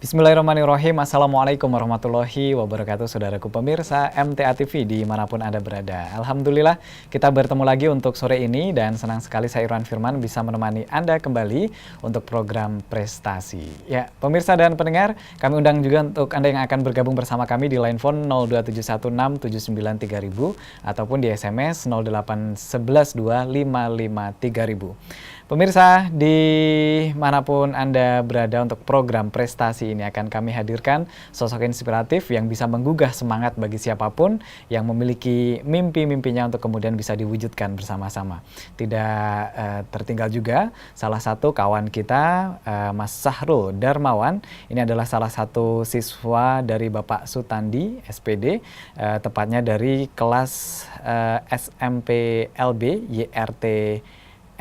Bismillahirrahmanirrahim. Assalamualaikum warahmatullahi wabarakatuh, saudaraku pemirsa MTA TV dimanapun Anda berada. Alhamdulillah kita bertemu lagi untuk sore ini dan senang sekali saya Irwan Firman bisa menemani Anda kembali untuk program prestasi. Ya, pemirsa dan pendengar, kami undang juga untuk Anda yang akan bergabung bersama kami di line phone 02716793000 ataupun di SMS 08112553000. Pemirsa, dimanapun Anda berada untuk program prestasi ini akan kami hadirkan sosok inspiratif yang bisa menggugah semangat bagi siapapun yang memiliki mimpi-mimpinya untuk kemudian bisa diwujudkan bersama-sama. Tidak tertinggal juga salah satu kawan kita, Mas Sahrul Darmawan. Ini adalah salah satu siswa dari Bapak Sutandi, SPD, tepatnya dari kelas SMP LB YRT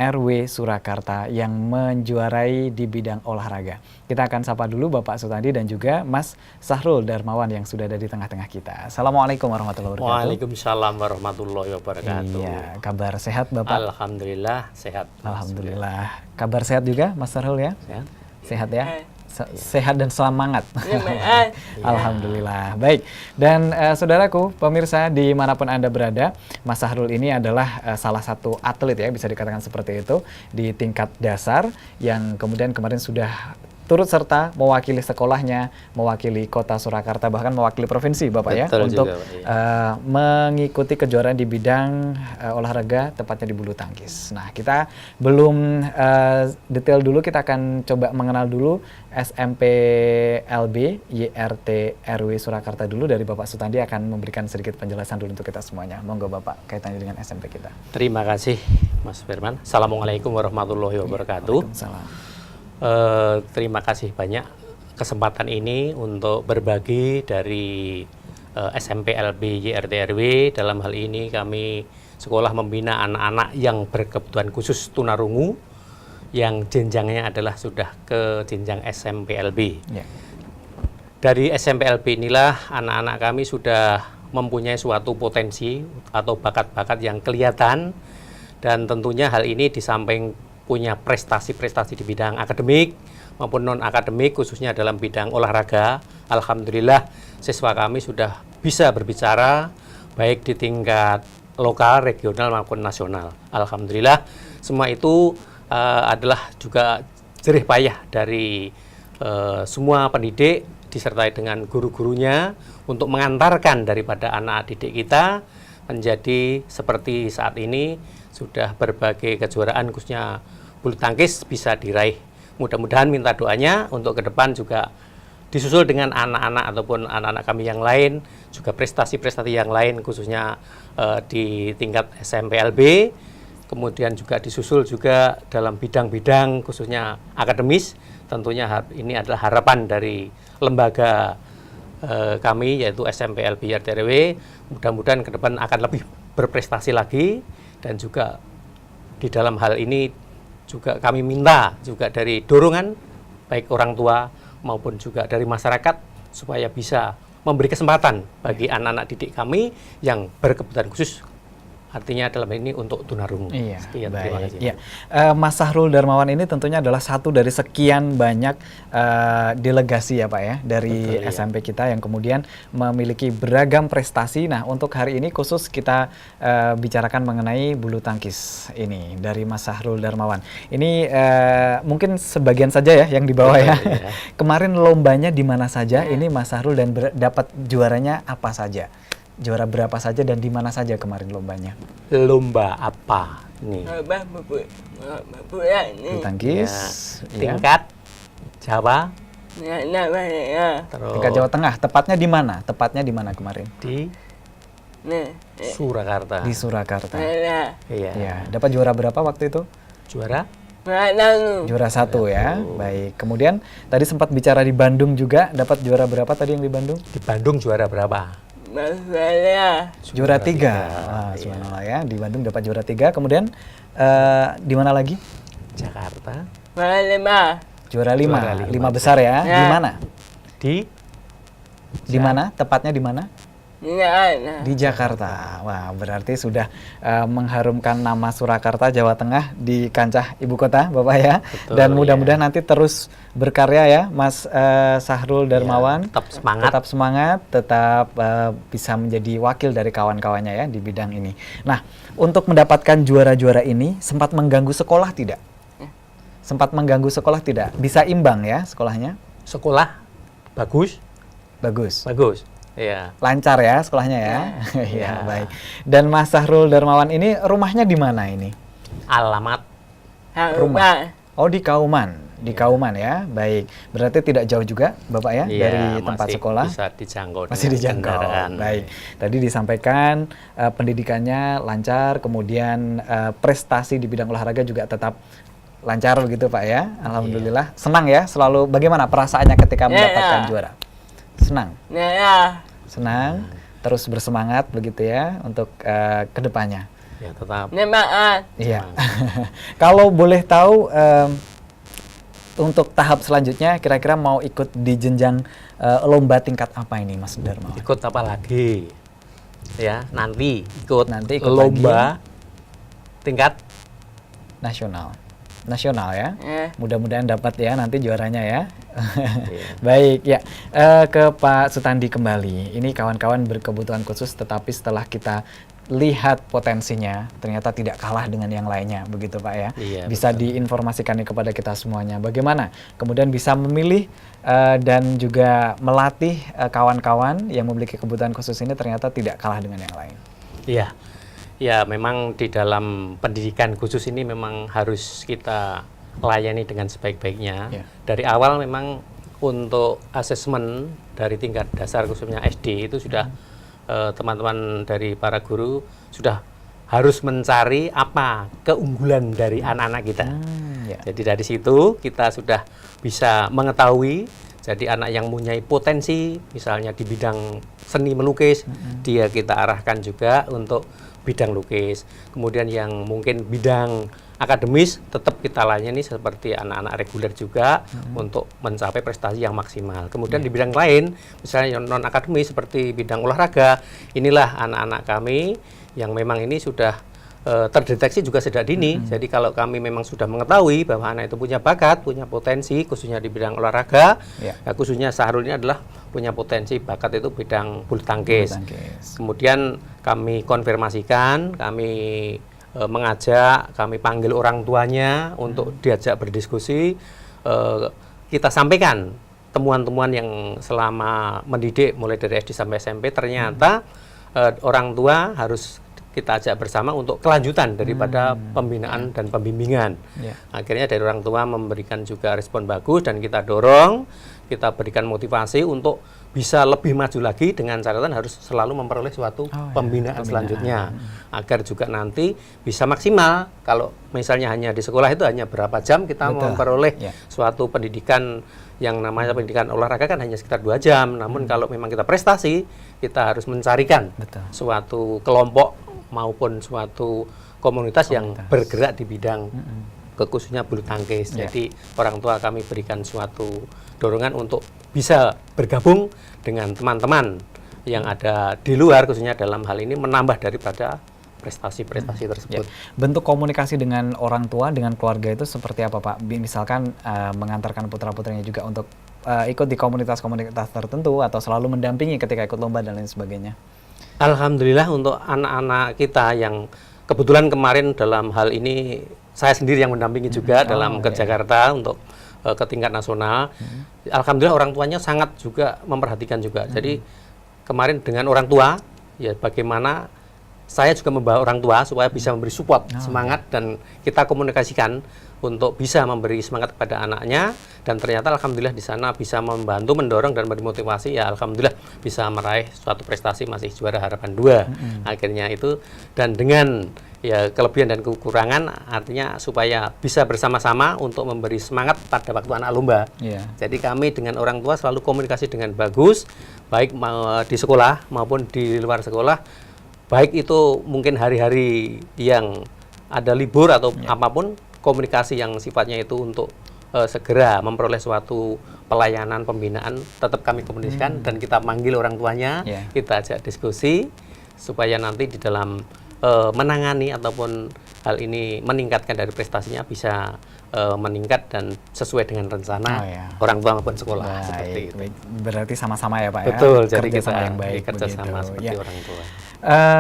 RW Surakarta yang menjuarai di bidang olahraga. Kita akan sapa dulu Bapak Sutandi dan juga Mas Sahrul Darmawan yang sudah ada di tengah-tengah kita. Assalamualaikum warahmatullahi wabarakatuh. Waalaikumsalam warahmatullahi wabarakatuh. Iya, kabar sehat Bapak? Alhamdulillah sehat. Alhamdulillah. Kabar sehat juga Mas Sahrul ya? Sehat. Sehat ya? Sehat dan semangat. Alhamdulillah. Baik. Dan saudaraku, pemirsa dimanapun Anda berada, Mas Sahrul ini adalah salah satu atlet ya, bisa dikatakan seperti itu, di tingkat dasar yang kemudian kemarin sudah turut serta mewakili sekolahnya, mewakili kota Surakarta, bahkan mewakili provinsi Bapak. Betul ya, untuk juga, Pak, mengikuti kejuaraan di bidang olahraga, tepatnya di bulu tangkis. Nah, kita belum detail dulu, kita akan coba mengenal dulu SMP LB YRT RW Surakarta dulu. Dari Bapak Sutandi akan memberikan sedikit penjelasan dulu untuk kita semuanya. Monggo Bapak, kaitannya dengan SMP kita. Terima kasih Mas Firman. Assalamualaikum warahmatullahi wabarakatuh. Waalaikumsalam. Terima kasih banyak kesempatan ini untuk berbagi dari SMP LB YRT RW. Dalam hal ini kami sekolah membina anak-anak yang berkebutuhan khusus tunarungu yang jenjangnya adalah sudah ke jenjang SMP LB. Yeah. Dari SMP LB inilah anak-anak kami sudah mempunyai suatu potensi atau bakat-bakat yang kelihatan, dan tentunya hal ini di samping punya prestasi-prestasi di bidang akademik maupun non-akademik, khususnya dalam bidang olahraga. Alhamdulillah siswa kami sudah bisa berbicara baik di tingkat lokal, regional maupun nasional. Alhamdulillah semua itu adalah juga jerih payah dari semua pendidik disertai dengan guru-gurunya untuk mengantarkan daripada anak didik kita menjadi seperti saat ini, sudah berbagai kejuaraan khususnya bulu tangkis bisa diraih. Mudah-mudahan minta doanya untuk ke depan juga disusul dengan anak-anak ataupun anak-anak kami yang lain, juga prestasi-prestasi yang lain khususnya di tingkat SMP LB, kemudian juga disusul juga dalam bidang-bidang khususnya akademis. Tentunya ini adalah harapan dari lembaga kami yaitu SMP LB YRT RW. Mudah-mudahan ke depan akan lebih berprestasi lagi, dan juga di dalam hal ini juga kami minta juga dari dorongan baik orang tua maupun juga dari masyarakat supaya bisa memberi kesempatan bagi anak-anak didik kami yang berkebutuhan khusus, artinya dalam ini untuk tunarungu. Iya, sekian, baik. terima kasih. Iya. Mas Sahrul Darmawan ini tentunya adalah satu dari sekian banyak delegasi ya Pak ya, dari Betul, SMP kita yang kemudian memiliki beragam prestasi. Nah, untuk hari ini khusus kita bicarakan mengenai bulu tangkis ini dari Mas Sahrul Darmawan. Ini mungkin sebagian saja ya yang di bawah ya. Iya. Kemarin lombanya di mana saja ini Mas Sahrul, dan dapat juaranya apa saja? Juara berapa saja dan di mana saja kemarin lombanya? Lomba apa nih? Bulu tangkis ya. Tingkat Jawa. Terus tingkat Jawa Tengah. Tepatnya di mana? Tepatnya di mana kemarin? Di Surakarta. Di Surakarta. Iya. Ya, dapat juara berapa waktu itu? Juara satu ya. Baik. Kemudian tadi sempat bicara di Bandung juga, dapat juara berapa tadi yang di Bandung? Di Bandung juara berapa? Juara 3. Subhanallah ya. Di Bandung dapat juara 3. Kemudian di mana lagi? Jakarta. Juara 5 besar ya. Di mana? Di mana? Tepatnya di mana? Di Jakarta. Wah, berarti sudah mengharumkan nama Surakarta, Jawa Tengah di kancah ibu kota, Bapak ya. Betul, Dan mudah-mudahan nanti terus berkarya ya, Mas Sahrul Darmawan. Tetap semangat. Tetap semangat, tetap bisa menjadi wakil dari kawan-kawannya ya di bidang ini. Nah, untuk mendapatkan juara-juara ini sempat mengganggu sekolah tidak? Sempat mengganggu sekolah tidak? Bisa imbang ya sekolahnya? Sekolah bagus. Bagus. Bagus. Iya. Lancar ya sekolahnya ya. Iya, Ya. baik. Dan Mas Sahrul Darmawan ini rumahnya di mana ini? Alamat Rumah. Oh, di Kauman. Di Kauman ya. Baik. Berarti tidak jauh juga, Bapak ya, iya, dari tempat masih sekolah. bisa dijangkau. Masih dengan dijangkau. kendaraan. Baik. Tadi disampaikan pendidikannya lancar, kemudian prestasi di bidang olahraga juga tetap lancar begitu Pak ya. Alhamdulillah. Senang ya selalu. Bagaimana perasaannya ketika mendapatkan juara? Senang. Senang, terus bersemangat begitu ya untuk kedepannya. Ya, tetap. Iya. Kalau boleh tahu untuk tahap selanjutnya kira-kira mau ikut di jenjang lomba tingkat apa ini Mas Darmawan? Ikut apa lagi? Ya, nanti ikut lagi. lomba tingkat Nasional ya. Mudah-mudahan dapat ya nanti juaranya ya. Iya. Baik ya. Ke Pak Sutandi kembali. Ini kawan-kawan berkebutuhan khusus tetapi setelah kita lihat potensinya ternyata tidak kalah dengan yang lainnya begitu Pak ya. Iya, bisa betul. diinformasikan kepada kita semuanya. Bagaimana kemudian bisa memilih dan juga melatih kawan-kawan yang memiliki kebutuhan khusus ini ternyata tidak kalah dengan yang lain. Iya. Ya, memang di dalam pendidikan khusus ini memang harus kita layani dengan sebaik-baiknya. Ya. Dari awal memang untuk asesmen dari tingkat dasar khususnya SD itu sudah teman-teman dari para guru sudah harus mencari apa keunggulan dari anak-anak kita. Ya. Jadi dari situ kita sudah bisa mengetahui jadi anak yang mempunyai potensi misalnya di bidang seni melukis, dia kita arahkan juga untuk bidang lukis. Kemudian yang mungkin bidang akademis tetap kita layani seperti anak-anak reguler juga untuk mencapai prestasi yang maksimal. Kemudian di bidang lain, misalnya yang non akademis seperti bidang olahraga, inilah anak-anak kami yang memang ini sudah terdeteksi juga sejak dini. Jadi kalau kami memang sudah mengetahui bahwa anak itu punya bakat, punya potensi, khususnya di bidang olahraga, khususnya Sahrul ini adalah punya potensi bakat itu bidang bulu tangkis. Kemudian kami konfirmasikan, kami mengajak, kami panggil orang tuanya untuk diajak berdiskusi. Kita sampaikan temuan-temuan yang selama mendidik mulai dari SD sampai SMP ternyata orang tua harus kita ajak bersama untuk kelanjutan daripada pembinaan dan pembimbingan. Akhirnya dari orang tua memberikan juga respon bagus dan kita dorong, kita berikan motivasi untuk bisa lebih maju lagi dengan catatan harus selalu memperoleh suatu pembinaan selanjutnya agar juga nanti bisa maksimal. Kalau misalnya hanya di sekolah itu hanya berapa jam kita memperoleh suatu pendidikan yang namanya pendidikan olahraga kan hanya sekitar 2 jam. Namun kalau memang kita prestasi, kita harus mencarikan suatu kelompok maupun suatu komunitas yang bergerak di bidang khususnya bulu tangkis. Jadi orang tua kami berikan suatu dorongan untuk bisa bergabung dengan teman-teman yang ada di luar khususnya dalam hal ini menambah daripada prestasi-prestasi tersebut. Bentuk komunikasi dengan orang tua, dengan keluarga itu seperti apa Pak? Misalkan mengantarkan putra-putrinya juga untuk ikut di komunitas-komunitas tertentu atau selalu mendampingi ketika ikut lomba dan lain sebagainya. Alhamdulillah untuk anak-anak kita yang kebetulan kemarin dalam hal ini saya sendiri yang mendampingi juga dalam ke Jakarta untuk ke tingkat nasional. Alhamdulillah orang tuanya sangat juga memperhatikan juga. Jadi kemarin dengan orang tua ya bagaimana saya juga membawa orang tua supaya bisa memberi support, semangat dan kita komunikasikan untuk bisa memberi semangat kepada anaknya dan ternyata alhamdulillah di sana bisa membantu, mendorong dan memberi motivasi ya alhamdulillah bisa meraih suatu prestasi masih juara harapan 2 akhirnya itu dan dengan ya kelebihan dan kekurangan artinya supaya bisa bersama-sama untuk memberi semangat pada waktu anak lomba. Jadi kami dengan orang tua selalu komunikasi dengan bagus baik di sekolah maupun di luar sekolah baik itu mungkin hari-hari yang ada libur atau apapun komunikasi yang sifatnya itu untuk segera memperoleh suatu pelayanan pembinaan, tetap kami komunikasikan dan kita manggil orang tuanya, kita ajak diskusi supaya nanti di dalam menangani ataupun hal ini meningkatkan dari prestasinya bisa meningkat dan sesuai dengan rencana orang tua maupun sekolah. Seperti itu. Berarti sama-sama ya Pak. Betul, ya? jadi kita yang baik kerjasama seperti orang tua.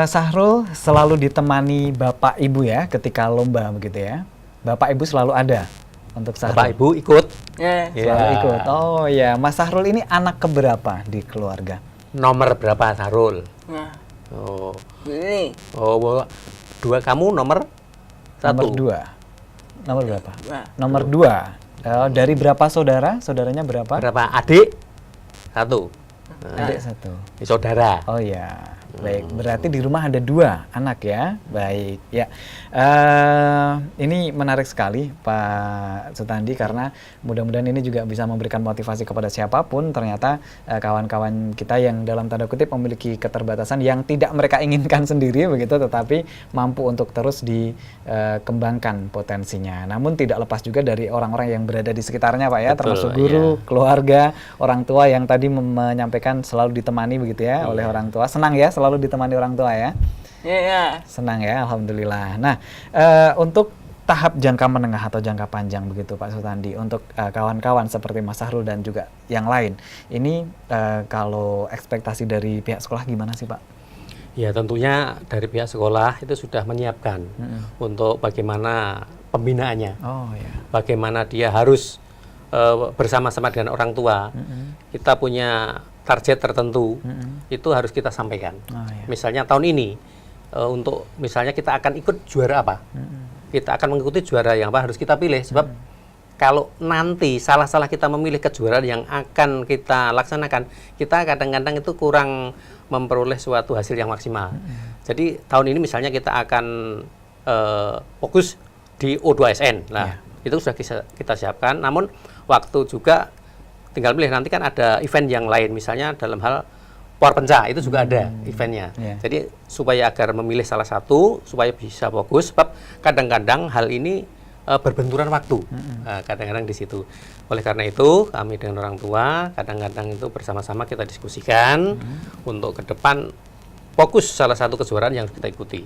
Sahrul selalu ditemani Bapak Ibu ya ketika lomba begitu ya. Bapak Ibu selalu ada untuk Sahrul. Bapak Ibu ikut? Selalu ikut. Oh ya, Mas Sahrul ini anak keberapa di keluarga? Nomor berapa Sahrul? Oh, Ini. Oh, 2 kamu nomor 1? Nomor 2. Nomor berapa? Nomor 2. Dari berapa saudara? Saudaranya berapa? Berapa adik? 1. Adik 1. Saudara. Oh ya. Baik, berarti di rumah ada 2 anak ya. Baik, ya. Ini menarik sekali Pak Sutandi karena mudah-mudahan ini juga bisa memberikan motivasi kepada siapapun. Ternyata kawan-kawan kita yang dalam tanda kutip memiliki keterbatasan yang tidak mereka inginkan sendiri begitu, tetapi mampu untuk terus dikembangkan potensinya. Namun tidak lepas juga dari orang-orang yang berada di sekitarnya Pak ya, termasuk guru, keluarga, orang tua yang tadi menyampaikan selalu ditemani begitu ya oleh orang tua. Senang ya selalu ditemani orang tua ya? Iya. Senang ya, alhamdulillah. Nah, untuk tahap jangka menengah atau jangka panjang begitu Pak Sutandi, untuk kawan-kawan seperti Mas Sahrul dan juga yang lain, ini kalau ekspektasi dari pihak sekolah gimana sih Pak? Ya tentunya dari pihak sekolah itu sudah menyiapkan untuk bagaimana pembinaannya, bagaimana dia harus bersama-sama dengan orang tua. Kita punya target tertentu, itu harus kita sampaikan. Misalnya tahun ini, untuk misalnya kita akan ikut juara apa, kita akan mengikuti juara yang apa harus kita pilih. Sebab kalau nanti salah-salah kita memilih kejuaraan yang akan kita laksanakan, kita kadang-kadang itu kurang memperoleh suatu hasil yang maksimal. Jadi tahun ini misalnya kita akan fokus di O2SN. Nah, itu sudah kita siapkan. Namun waktu juga tinggal pilih, nanti kan ada event yang lain, misalnya dalam hal Porpenca itu juga ada eventnya. Jadi supaya agar memilih salah satu supaya bisa fokus, sebab kadang-kadang hal ini berbenturan waktu. Kadang-kadang di situ. Oleh karena itu kami dengan orang tua kadang-kadang itu bersama-sama kita diskusikan untuk ke depan fokus salah satu kejuaraan yang kita ikuti.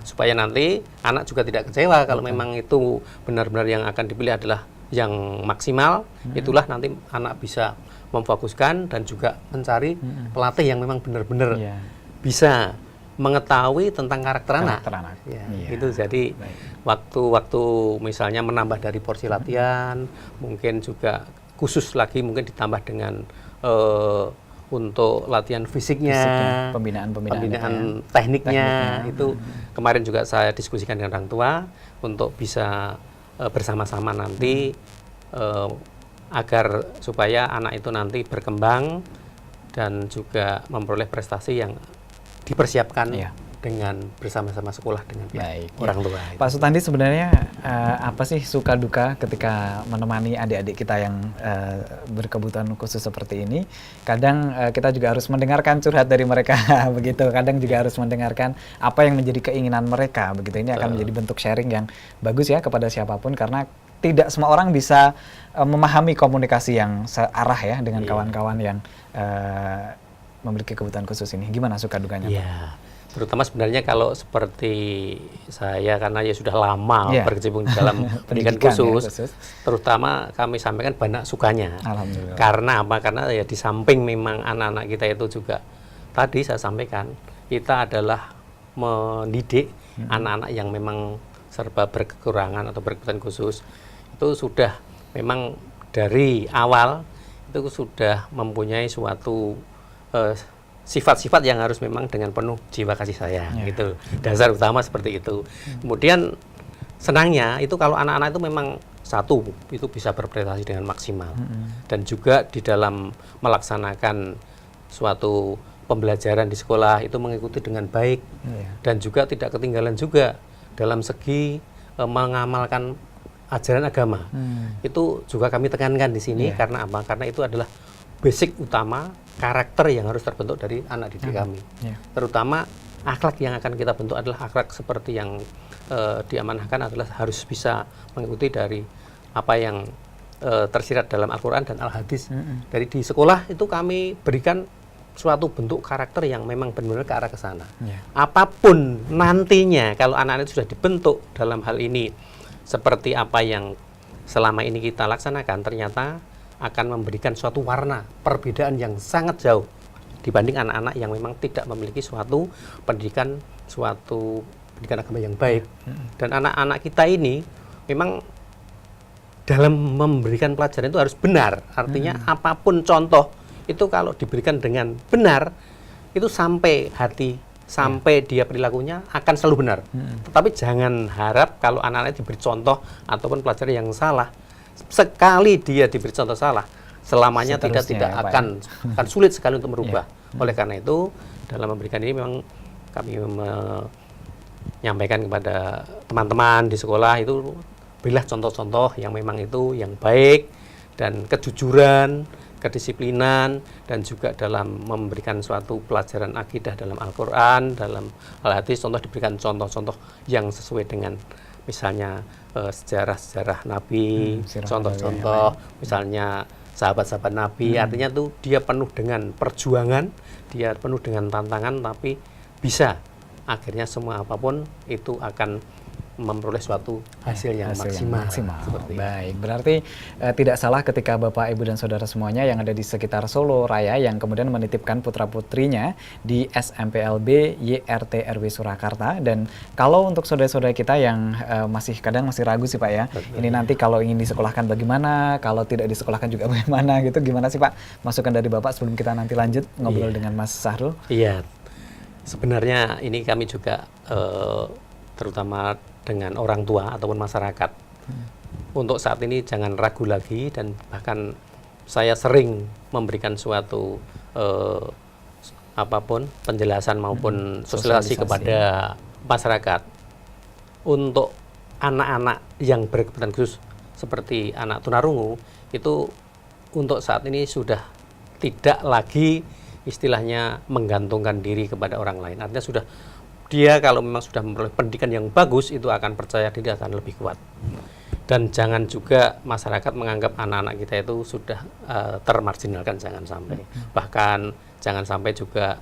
Supaya nanti anak juga tidak kecewa kalau memang itu benar-benar yang akan dipilih adalah yang maksimal, itulah nanti anak bisa memfokuskan dan juga mencari pelatih yang memang benar-benar bisa mengetahui tentang karakter anak. Itu jadi waktu-waktu misalnya menambah dari porsi latihan, mungkin juga khusus lagi mungkin ditambah dengan untuk latihan fisiknya, pembinaan tekniknya. Itu kemarin juga saya diskusikan dengan orang tua untuk bisa bersama-sama nanti agar supaya anak itu nanti berkembang dan juga memperoleh prestasi yang dipersiapkan dengan bersama-sama sekolah dengan orang tua. Pak Sutandi, sebenarnya apa sih suka duka ketika menemani adik-adik kita yang berkebutuhan khusus seperti ini? Kadang kita juga harus mendengarkan curhat dari mereka begitu. Kadang juga harus mendengarkan apa yang menjadi keinginan mereka begitu. Ini akan menjadi bentuk sharing yang bagus ya kepada siapapun, karena tidak semua orang bisa memahami komunikasi yang searah ya dengan kawan-kawan yang memiliki kebutuhan khusus ini. Gimana suka dukanya? Terutama sebenarnya kalau seperti saya, karena ya sudah lama berkecimpung dalam pendidikan khusus, terutama kami sampaikan banyak sukanya. Alhamdulillah. Karena apa? Karena ya di samping memang anak-anak kita itu juga, tadi saya sampaikan, kita adalah mendidik anak-anak yang memang serba berkekurangan atau berkebutuhan khusus. Itu sudah memang dari awal itu sudah mempunyai suatu sifat-sifat yang harus memang dengan penuh jiwa kasih sayang gitu. Dasar utama seperti itu. Kemudian senangnya itu kalau anak-anak itu memang satu itu bisa berprestasi dengan maksimal dan juga di dalam melaksanakan suatu pembelajaran di sekolah itu mengikuti dengan baik dan juga tidak ketinggalan juga dalam segi mengamalkan ajaran agama. Itu juga kami tekankan di sini karena apa? Karena itu adalah basic utama karakter yang harus terbentuk dari anak didik kami. Terutama akhlak yang akan kita bentuk adalah akhlak seperti yang diamanahkan adalah harus bisa mengikuti dari apa yang tersirat dalam Al-Quran dan Al-Hadis. Dari di sekolah itu kami berikan suatu bentuk karakter yang memang benar-benar ke arah ke sana. Apapun nantinya kalau anak-anak sudah dibentuk dalam hal ini seperti apa yang selama ini kita laksanakan, ternyata akan memberikan suatu warna perbedaan yang sangat jauh dibanding anak-anak yang memang tidak memiliki suatu pendidikan agama yang baik. Dan anak-anak kita ini memang dalam memberikan pelajaran itu harus benar. Artinya apapun contoh itu kalau diberikan dengan benar, itu sampai hati, sampai dia perilakunya akan selalu benar. Tetapi jangan harap kalau anak-anak diberi contoh ataupun pelajaran yang salah, sekali dia diberi contoh salah, selamanya tidak akan sulit sekali untuk merubah. Oleh karena itu, dalam memberikan ini memang kami menyampaikan kepada teman-teman di sekolah itu, berilah contoh-contoh yang memang itu yang baik, dan kejujuran, kedisiplinan, dan juga dalam memberikan suatu pelajaran akidah dalam Al-Quran, dalam Al-Hadis, contoh diberikan contoh-contoh yang sesuai dengan misalnya sejarah-sejarah Nabi, contoh-contoh misalnya sahabat-sahabat Nabi, artinya tuh dia penuh dengan perjuangan, dia penuh dengan tantangan, tapi bisa akhirnya semua apapun itu akan memperoleh suatu hasil yang maksimal. Baik, berarti tidak salah ketika Bapak, Ibu, dan Saudara semuanya yang ada di sekitar Solo Raya yang kemudian menitipkan putra-putrinya di SMPLB YRT RW Surakarta. Dan kalau untuk saudara-saudara kita yang kadang masih ragu sih Pak ya, ini nanti kalau ingin disekolahkan bagaimana, kalau tidak disekolahkan juga bagaimana gitu, gimana sih Pak masukan dari Bapak sebelum kita nanti lanjut ngobrol dengan Mas Sahrul? Iya, sebenarnya ini kami juga terutama dengan orang tua ataupun masyarakat. Untuk saat ini jangan ragu lagi, dan bahkan saya sering memberikan suatu apapun penjelasan maupun sosialisasi kepada masyarakat. Untuk anak-anak yang berkebutuhan khusus seperti anak tunarungu itu untuk saat ini sudah tidak lagi istilahnya menggantungkan diri kepada orang lain. Artinya sudah dia kalau memang sudah memperoleh pendidikan yang bagus, itu akan percaya diri akan lebih kuat. Dan jangan juga masyarakat menganggap anak-anak kita itu sudah termarginalkan, jangan sampai. Bahkan jangan sampai juga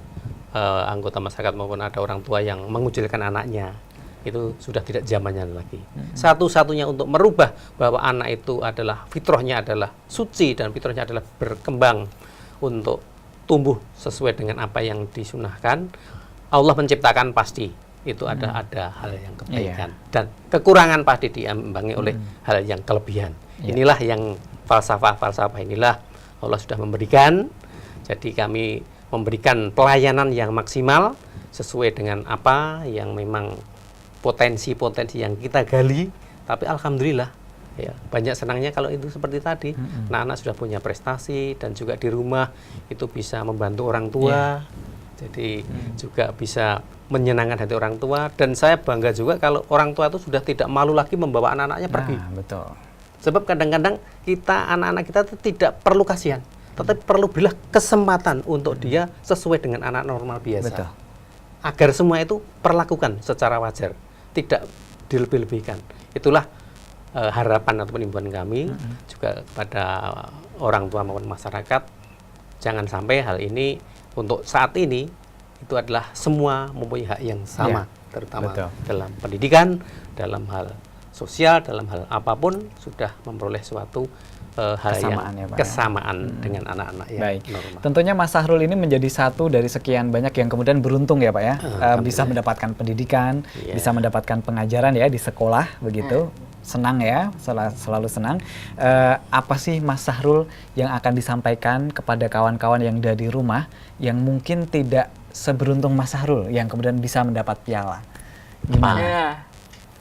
anggota masyarakat maupun ada orang tua yang mengucilkan anaknya. Itu sudah tidak zamannya lagi. Satu-satunya untuk merubah bahwa anak itu adalah fitrahnya adalah suci dan fitrahnya adalah berkembang untuk tumbuh sesuai dengan apa yang disunahkan. Allah menciptakan pasti itu ada hal yang kebaikan, dan kekurangan pasti diimbangi oleh hal yang kelebihan. Inilah yang falsafah inilah Allah sudah memberikan. Jadi kami memberikan pelayanan yang maksimal sesuai dengan apa yang memang potensi-potensi yang kita gali. Tapi alhamdulillah ya, banyak senangnya kalau itu seperti tadi, anak-anak sudah punya prestasi dan juga di rumah itu bisa membantu orang tua. Jadi juga bisa menyenangkan hati orang tua, dan saya bangga juga kalau orang tua itu sudah tidak malu lagi membawa anak-anaknya pergi. Betul. Sebab kadang-kadang anak-anak kita itu tidak perlu kasihan, tetapi perlu berilah kesempatan untuk dia sesuai dengan anak normal biasa. Betul. Agar semua itu perlakukan secara wajar, tidak dilebih-lebihkan. Itulah harapan ataupun imbauan kami juga kepada orang tua maupun masyarakat. Jangan sampai hal ini untuk saat ini itu adalah semua mempunyai hak yang sama, terutama dalam pendidikan, dalam hal sosial, dalam hal apapun sudah memperoleh suatu hal kesamaan dengan anak-anak yang normal. Tentunya Mas Sahrul ini menjadi satu dari sekian banyak yang kemudian beruntung ya Pak ya, bisa mendapatkan pendidikan, bisa mendapatkan pengajaran ya di sekolah begitu. Senang ya, selalu senang. Apa sih Mas Sahrul yang akan disampaikan kepada kawan-kawan yang dari rumah yang mungkin tidak seberuntung Mas Sahrul yang kemudian bisa mendapat piala? Gimana?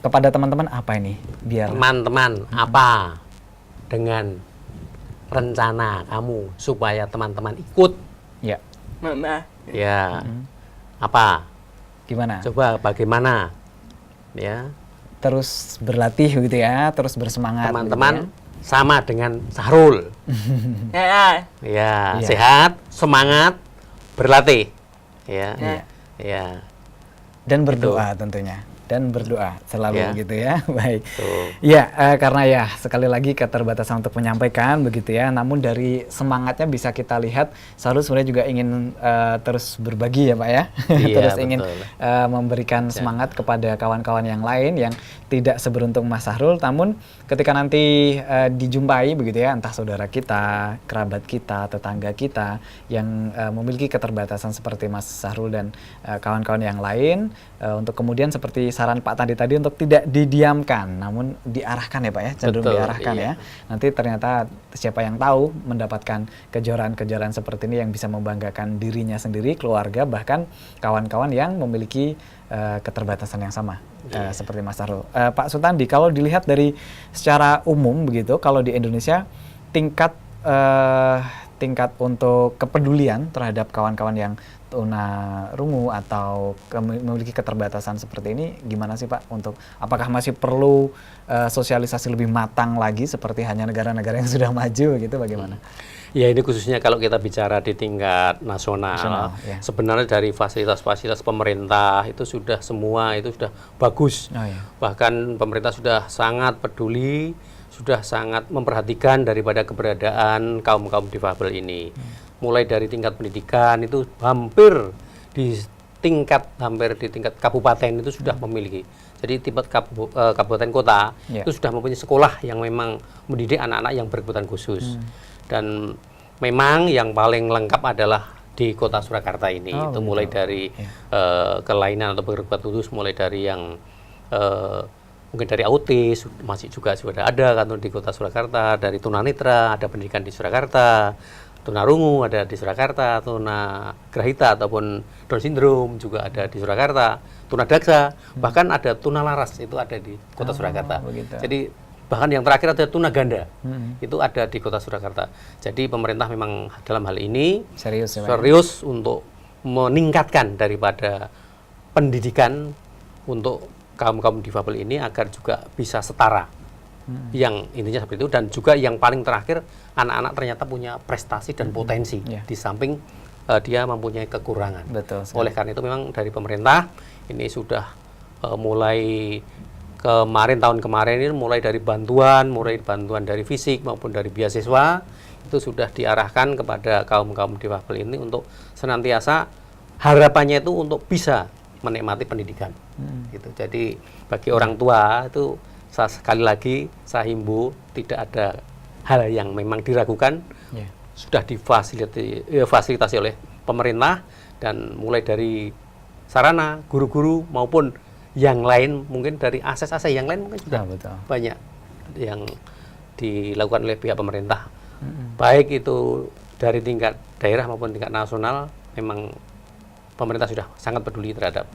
Kepada teman-teman apa ini? Biar teman-teman apa dengan rencana kamu supaya teman-teman ikut? Ya. Mama. Ya. Apa? Gimana? Coba bagaimana? Ya. Terus berlatih gitu ya, terus bersemangat. Teman-teman gitu ya. Sama dengan Sahrul. Ya, sehat, semangat, berlatih. Ya. Dan berdoa tentunya. dan berdoa selalu Ya. gitu ya. Baik. Tuh. Ya, karena ya sekali lagi keterbatasan untuk menyampaikan begitu ya. Namun dari semangatnya bisa kita lihat Sahrul sebenarnya juga ingin terus berbagi ya Pak ya. Iya, Terus ingin betul. memberikan semangat kepada kawan-kawan yang lain yang tidak seberuntung Mas Sahrul. Namun ketika nanti dijumpai begitu ya, entah saudara kita, kerabat kita, tetangga kita yang memiliki keterbatasan seperti Mas Sahrul dan kawan-kawan yang lain, untuk kemudian seperti saran Pak tadi untuk tidak didiamkan, namun diarahkan ya Pak ya, cenderung Betul, diarahkan iya. ya. Nanti ternyata siapa yang tahu mendapatkan kejuaraan-kejuaraan seperti ini yang bisa membanggakan dirinya sendiri, keluarga, bahkan kawan-kawan yang memiliki keterbatasan yang sama seperti Mas Sahrul. Pak Sutandi, kalau dilihat dari secara umum begitu, kalau di Indonesia tingkat untuk kepedulian terhadap kawan-kawan yang tunarungu atau memiliki keterbatasan seperti ini gimana sih Pak? Untuk apakah masih perlu sosialisasi lebih matang lagi seperti hanya negara-negara yang sudah maju gitu, bagaimana? Ya, ini khususnya kalau kita bicara di tingkat nasional, Ya. sebenarnya dari fasilitas-fasilitas pemerintah itu sudah semua itu sudah bagus. Oh, iya. Bahkan pemerintah sudah sangat peduli, sudah sangat memperhatikan daripada keberadaan kaum-kaum difabel ini. Mulai dari tingkat pendidikan itu hampir di tingkat kabupaten itu sudah memiliki. Jadi tingkat kabupaten kota itu sudah mempunyai sekolah yang memang mendidik anak-anak yang berkebutuhan khusus. Dan memang yang paling lengkap adalah di kota Surakarta ini. Itu mulai dari kelainan atau berkebutuhan khusus, mulai dari yang mungkin dari autis masih juga sudah ada kan di kota Surakarta, dari tunanetra ada pendidikan di Surakarta, tunarungu ada di Surakarta, tunagrahita ataupun Down syndrome juga ada di Surakarta, tunadaksa, bahkan ada tunalaras itu ada di kota Surakarta. Begitu. Jadi bahkan yang terakhir ada tunaganda, itu ada di kota Surakarta. Jadi pemerintah memang dalam hal ini Serius ya, Pak? serius untuk meningkatkan daripada pendidikan untuk kaum-kaum difabel ini agar juga bisa setara. Yang intinya seperti itu, dan juga yang paling terakhir anak-anak ternyata punya prestasi dan potensi di samping dia mempunyai kekurangan. Betul sekali. Oleh karena itu memang dari pemerintah ini sudah mulai tahun kemarin ini mulai dari bantuan dari fisik maupun dari beasiswa itu sudah diarahkan kepada kaum-kaum difabel ini untuk senantiasa harapannya itu untuk bisa menikmati pendidikan. Gitu. Jadi bagi orang tua itu sekali lagi saya himbau tidak ada hal yang memang diragukan, sudah difasilitasi oleh pemerintah, dan mulai dari sarana, guru-guru maupun yang lain, mungkin dari akses-akses yang lain mungkin sudah banyak yang dilakukan oleh pihak pemerintah. Baik itu dari tingkat daerah maupun tingkat nasional, memang pemerintah sudah sangat peduli terhadap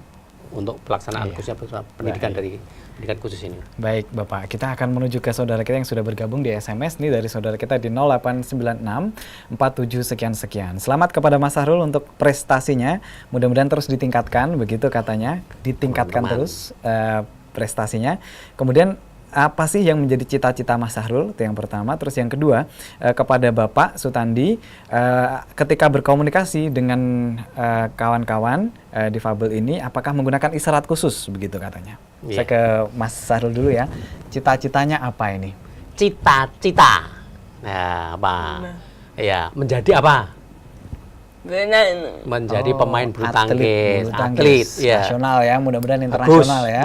untuk pelaksanaan khususnya pendidikan dari pendidikan khusus ini. Baik Bapak, kita akan menuju ke saudara kita yang sudah bergabung di SMS nih, dari saudara kita di 0896 47 sekian. Selamat kepada Mas Sahrul untuk prestasinya, mudah-mudahan terus ditingkatkan, begitu katanya, ditingkatkan terus prestasinya. Kemudian apa sih yang menjadi cita-cita Mas Sahrul? Itu yang pertama. Terus yang kedua, kepada Bapak Sutandi, ketika berkomunikasi dengan kawan-kawan difabel ini, apakah menggunakan isyarat khusus begitu katanya? Saya ke Mas Sahrul dulu ya. Cita-citanya apa ini? Cita-cita. Nah, apa? Ya, menjadi apa? Menjadi pemain bulu tangkis, atlet ya. Nasional ya, mudah-mudahan internasional ya.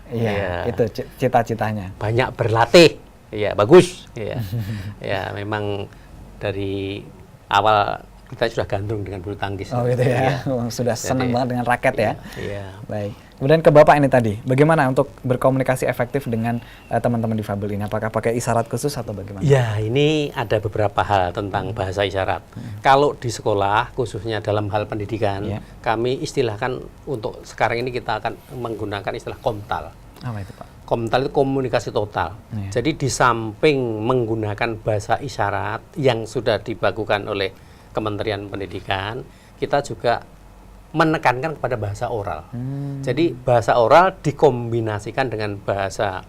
Iya, itu cita-citanya. Banyak berlatih, ya bagus. Ya, memang dari awal kita sudah gandrung dengan bulu tangkis. Oh gitu ya, sudah senang banget dengan raket ya. Iya. Baik. Kemudian ke Bapak ini tadi, bagaimana untuk berkomunikasi efektif dengan teman-teman difabel ini? Apakah pakai isyarat khusus atau bagaimana? Ya, ini ada beberapa hal tentang bahasa isyarat. Kalau di sekolah, khususnya dalam hal pendidikan, kami istilahkan untuk sekarang ini kita akan menggunakan istilah komtal. Apa itu Pak? Komtal itu komunikasi total. Jadi di samping menggunakan bahasa isyarat yang sudah dibakukan oleh Kementerian Pendidikan, kita juga menekankan kepada bahasa oral. Jadi bahasa oral dikombinasikan dengan bahasa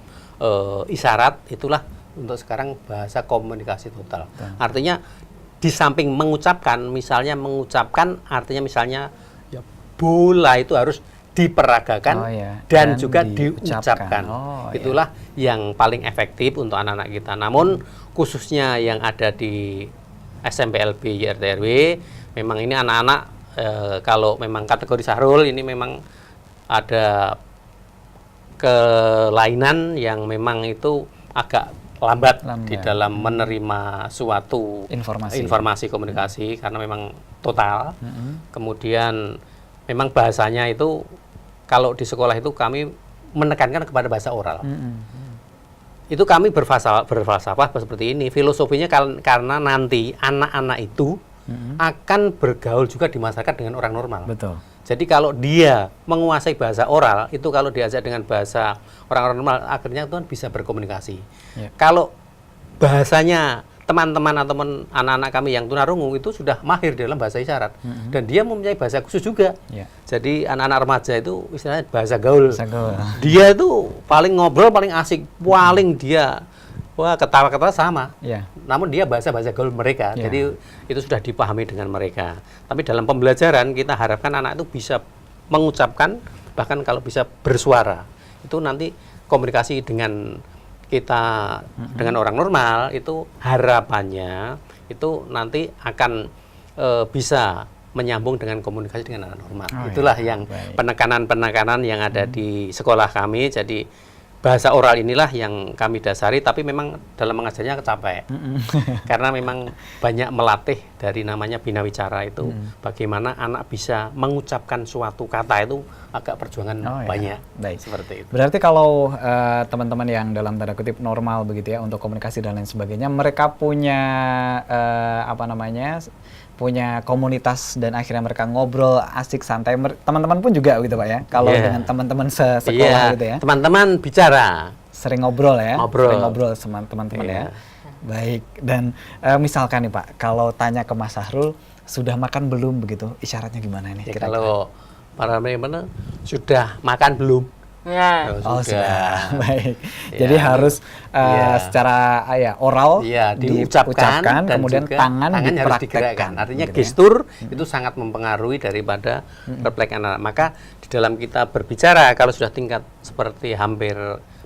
isyarat, itulah untuk sekarang bahasa komunikasi total. Artinya di samping mengucapkan, misalnya mengucapkan artinya misalnya ya bola itu harus diperagakan Oh, ya. dan Dan juga diucapkan. diucapkan. Oh, ya. Itulah yang paling efektif untuk anak-anak kita. Namun khususnya yang ada di SMP LB YRTRW, memang ini anak-anak kalau memang kategori Sahrul ini memang ada kelainan yang memang itu agak lambat di dalam menerima suatu informasi komunikasi karena memang total. Kemudian memang bahasanya itu kalau di sekolah itu kami menekankan kepada bahasa oral. Itu kami berfalsafah seperti ini. Filosofinya karena nanti anak-anak itu akan bergaul juga di masyarakat dengan orang normal. Betul. Jadi kalau dia menguasai bahasa oral, itu kalau diajak dengan bahasa orang normal, akhirnya Tuhan bisa berkomunikasi. Ya. Kalau bahasanya teman-teman atau anak-anak kami yang tunarungu itu sudah mahir dalam bahasa isyarat. Dan dia mempunyai bahasa khusus juga. Ya. Jadi anak-anak remaja itu istilahnya bahasa gaul. Bahasa gaul. Dia itu paling ngobrol, paling asik, paling dia ketawa-ketawa sama. Ya. Namun dia bahasa-bahasa gaul mereka. Ya. Jadi itu sudah dipahami dengan mereka. Tapi dalam pembelajaran kita harapkan anak itu bisa mengucapkan, bahkan kalau bisa bersuara. Itu nanti komunikasi dengan kita dengan orang normal itu harapannya itu nanti akan bisa menyambung dengan komunikasi dengan anak normal. Itulah yang penekanan-penekanan yang ada di sekolah kami. Jadi bahasa oral inilah yang kami dasari, tapi memang dalam mengajarnya kecapai. Karena memang banyak melatih dari namanya bina wicara itu, bagaimana anak bisa mengucapkan suatu kata itu agak perjuangan banyak. Baik. Seperti itu. Berarti kalau teman-teman yang dalam tanda kutip normal begitu ya untuk komunikasi dan lain sebagainya, mereka punya punya komunitas dan akhirnya mereka ngobrol asik santai. Teman-teman pun juga gitu Pak ya. Kalau dengan teman-teman sekolah gitu ya. Teman-teman bicara. Sering ngobrol ya. Sering ngobrol sama teman-teman ya. Baik. Dan misalkan nih Pak, kalau tanya ke Mas Sahrul, sudah makan belum begitu? Isyaratnya gimana nih? Ya, kalau para mana sudah makan belum? Ya. Oh sudah. Baik. Jadi harus secara oral diucapkan, kemudian tangan harus digerakkan. Artinya gestur itu sangat mempengaruhi daripada refleks anak. Maka di dalam kita berbicara, kalau sudah tingkat seperti hampir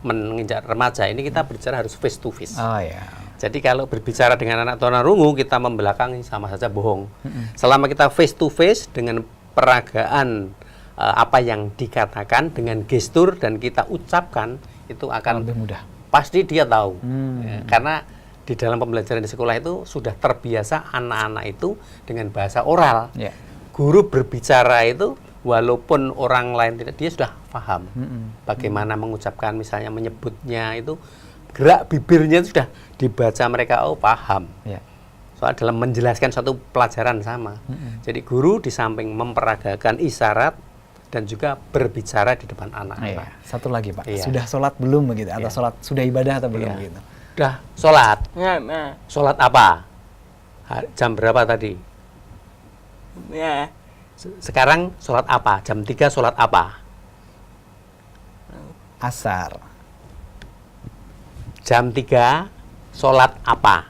menginjak remaja, ini kita berbicara harus face to face. Oh ya. Jadi kalau berbicara dengan anak tunarungu, kita membelakangi sama saja bohong. Selama kita face to face dengan peragaan apa yang dikatakan dengan gestur dan kita ucapkan, itu akan lebih mudah. Pasti dia tahu. Karena di dalam pembelajaran di sekolah itu sudah terbiasa anak-anak itu dengan bahasa oral. Guru berbicara itu walaupun orang lain tidak, dia sudah paham bagaimana mengucapkan, misalnya menyebutnya itu gerak bibirnya itu sudah dibaca mereka, oh paham. Soal dalam menjelaskan suatu pelajaran sama. Jadi guru di samping memperagakan isyarat dan juga berbicara di depan anak. Satu lagi Pak, sudah sholat belum begitu? Atau sholat sudah ibadah atau belum gitu? Sudah sholat. Ya. Sholat apa? Jam berapa tadi? Ya. Sekarang sholat apa? Jam 3 sholat apa? Asar. Jam 3 sholat apa?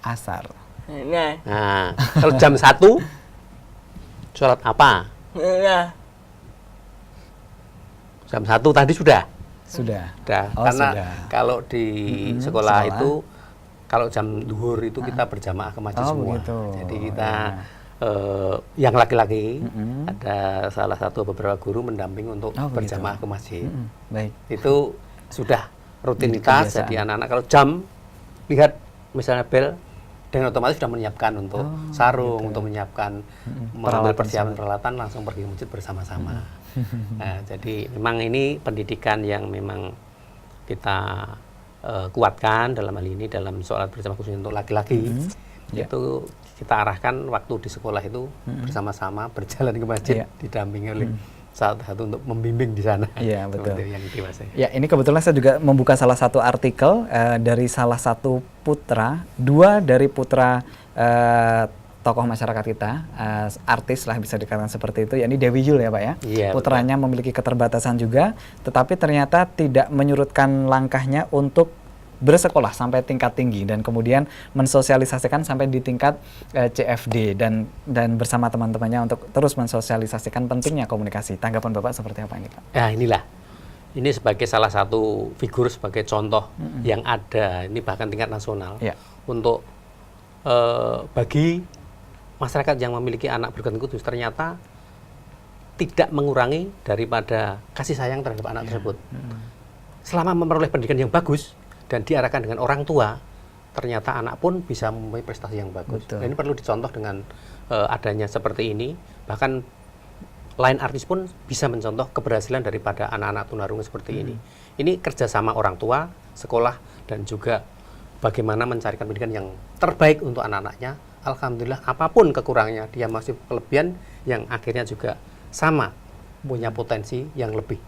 Asar. Ya. Nah, kalau jam 1 sholat apa? Ya. Jam 1 tadi sudah? Sudah. Oh, karena kalau di sekolah itu, kalau jam duhur itu kita berjamaah ke masjid semua. Begitu. Jadi kita yang laki-laki ada salah satu beberapa guru mendamping untuk berjamaah ke masjid. Baik. Itu sudah rutinitas. Jadi anak-anak kalau jam lihat misalnya bel, dengan otomatis sudah menyiapkan untuk sarung, untuk menyiapkan mengambil persiapan peralatan, langsung pergi ke masjid bersama-sama. Nah, jadi memang ini pendidikan yang memang kita kuatkan dalam hal ini dalam sholat berjamaah khususnya untuk laki-laki. Itu kita arahkan waktu di sekolah itu bersama-sama berjalan ke masjid, didampingi oleh satu untuk membimbing di sana. Iya, betul. Yang dewasa. Ya, ini kebetulan saya juga membuka salah satu artikel dari salah satu putra, dua dari putra tokoh masyarakat kita, artis lah bisa dikatakan seperti itu, yakni Dewi Yul ya Pak ya. Iya, putranya memiliki keterbatasan juga, tetapi ternyata tidak menyurutkan langkahnya untuk bersekolah sampai tingkat tinggi dan kemudian mensosialisasikan sampai di tingkat CFD dan bersama teman-temannya untuk terus mensosialisasikan pentingnya komunikasi. Tanggapan Bapak seperti apa ini, Pak? Ya inilah, ini sebagai salah satu figur, sebagai contoh yang ada, ini bahkan tingkat nasional, untuk bagi masyarakat yang memiliki anak berkebutuhan khusus ternyata tidak mengurangi daripada kasih sayang terhadap anak tersebut. Selama memperoleh pendidikan yang bagus dan diarahkan dengan orang tua, ternyata anak pun bisa mempunyai prestasi yang bagus. Dan ini perlu dicontoh dengan adanya seperti ini. Bahkan lain artis pun bisa mencontoh keberhasilan daripada anak-anak tunarungu seperti ini. Ini kerjasama orang tua, sekolah, dan juga bagaimana mencarikan pendidikan yang terbaik untuk anak-anaknya. Alhamdulillah, apapun kekurangannya, dia masih kelebihan yang akhirnya juga sama punya potensi yang lebih.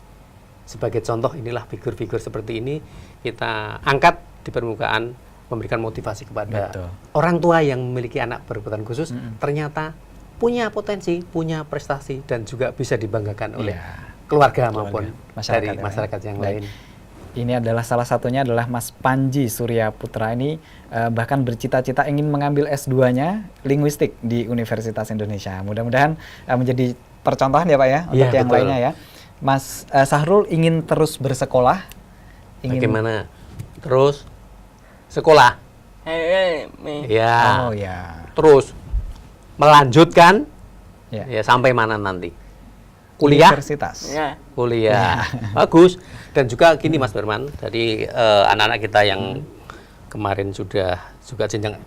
Sebagai contoh, inilah figur-figur seperti ini kita angkat di permukaan, memberikan motivasi kepada orang tua yang memiliki anak berkebutuhan khusus, ternyata punya potensi, punya prestasi, dan juga bisa dibanggakan oleh keluarga maupun dari masyarakat yang lain. Ini adalah salah satunya adalah Mas Panji Surya Putra ini bahkan bercita-cita ingin mengambil S2-nya linguistik di Universitas Indonesia. Mudah-mudahan menjadi percontohan ya Pak ya untuk yang lainnya ya. Mas Sahrul ingin terus bersekolah. Bagaimana? Terus sekolah? Oh ya. Terus melanjutkan ya sampai mana nanti? Kuliah? Universitas. Kuliah. Bagus. Dan juga gini Mas Berman, jadi anak-anak kita yang kemarin sudah juga jenjang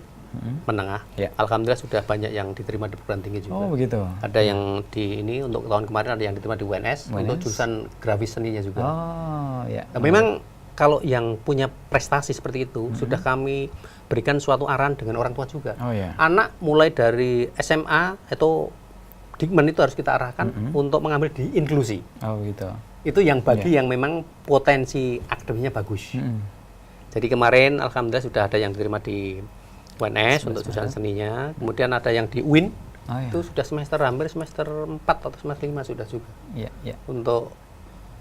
menengah, alhamdulillah sudah banyak yang diterima di perguruan tinggi juga. Oh begitu. Ada yang di ini untuk tahun kemarin ada yang diterima di UNS. Untuk jurusan grafis seninya juga. Oh ya. Nah, memang kalau yang punya prestasi seperti itu sudah kami berikan suatu arahan dengan orang tua juga. Anak mulai dari SMA atau Dikmen itu harus kita arahkan untuk mengambil di inklusi. Oh gitu. Itu yang bagi yang memang potensi akademiknya bagus. Jadi kemarin alhamdulillah sudah ada yang diterima di UNS untuk jurusan seninya. Kemudian ada yang di UIN. Itu sudah semester hampir semester 4 atau semester 5 sudah juga. Untuk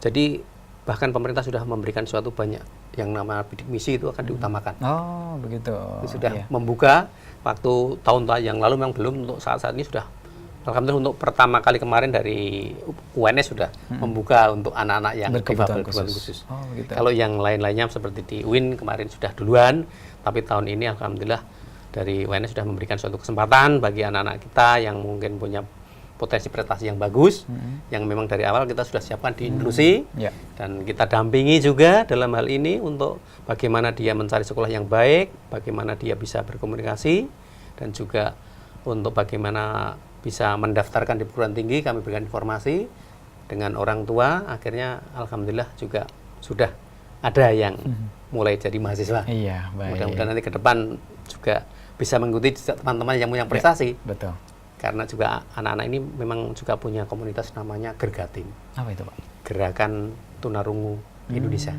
jadi bahkan pemerintah sudah memberikan suatu banyak yang nama bidik misi itu akan diutamakan. Oh begitu. Itu sudah membuka waktu tahun-tahun yang lalu memang belum, untuk saat-saat ini sudah. Alhamdulillah untuk pertama kali kemarin dari UNS sudah membuka untuk anak-anak yang berkebutuhan khusus. Oh, gitu. Kalau yang lain-lainnya seperti di UIN kemarin sudah duluan, tapi tahun ini alhamdulillah dari UNS sudah memberikan suatu kesempatan bagi anak-anak kita yang mungkin punya potensi prestasi yang bagus, yang memang dari awal kita sudah siapkan di inklusi, dan kita dampingi juga dalam hal ini untuk bagaimana dia mencari sekolah yang baik, bagaimana dia bisa berkomunikasi, dan juga untuk bagaimana bisa mendaftarkan di perguruan tinggi. Kami berikan informasi dengan orang tua, akhirnya alhamdulillah juga sudah ada yang mulai jadi mahasiswa. Mudah-mudahan nanti ke depan juga bisa mengikuti teman-teman yang punya prestasi. Betul. Karena juga anak-anak ini memang juga punya komunitas namanya Gergatim. Apa itu Pak? Gerakan Tunarungu Indonesia.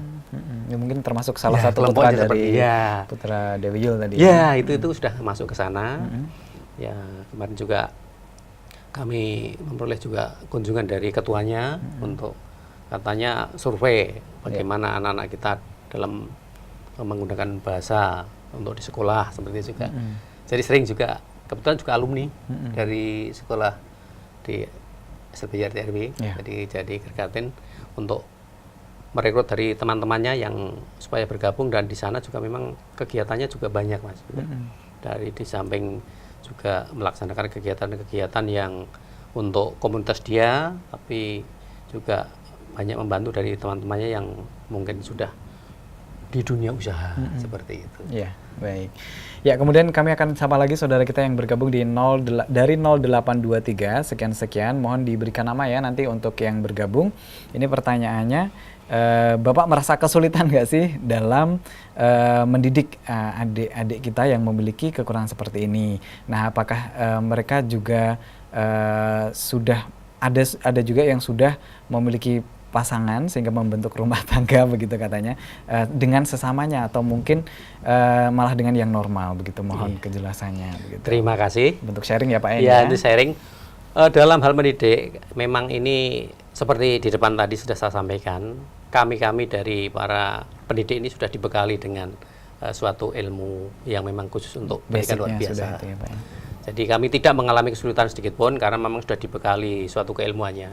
Ya, mungkin termasuk salah satu putra dari putra Dewi Yul tadi. Ya, itu sudah masuk ke sana. Ya, kemarin juga kami memperoleh juga kunjungan dari ketuanya untuk katanya survei bagaimana anak-anak kita dalam menggunakan bahasa untuk di sekolah seperti itu juga. Jadi sering juga, kebetulan juga alumni dari sekolah di SLB RTRW, jadi Gergatin untuk merekrut dari teman-temannya yang supaya bergabung, dan di sana juga memang kegiatannya juga banyak Mas. Dari di samping juga melaksanakan kegiatan-kegiatan yang untuk komunitas dia, tapi juga banyak membantu dari teman-temannya yang mungkin sudah di dunia usaha seperti itu. Ya, baik. Ya, kemudian kami akan sapa lagi saudara kita yang bergabung di dari 0823 sekian-sekian. Mohon diberikan nama ya nanti untuk yang bergabung. Ini pertanyaannya, Bapak merasa kesulitan nggak sih dalam mendidik adik-adik kita yang memiliki kekurangan seperti ini? Nah, apakah mereka juga sudah ada juga yang sudah memiliki pasangan sehingga membentuk rumah tangga begitu katanya dengan sesamanya, atau mungkin malah dengan yang normal begitu? Mohon kejelasannya begitu. Terima kasih. Bentuk sharing ya Pak ya. Itu sharing. Dalam hal mendidik memang ini seperti di depan tadi sudah saya sampaikan, kami dari para pendidik ini sudah dibekali dengan suatu ilmu yang memang khusus untuk pendidikan luar Basicnya biasa. sudah itu ya, Pak. Jadi kami tidak mengalami kesulitan sedikit pun karena memang sudah dibekali suatu keilmuannya.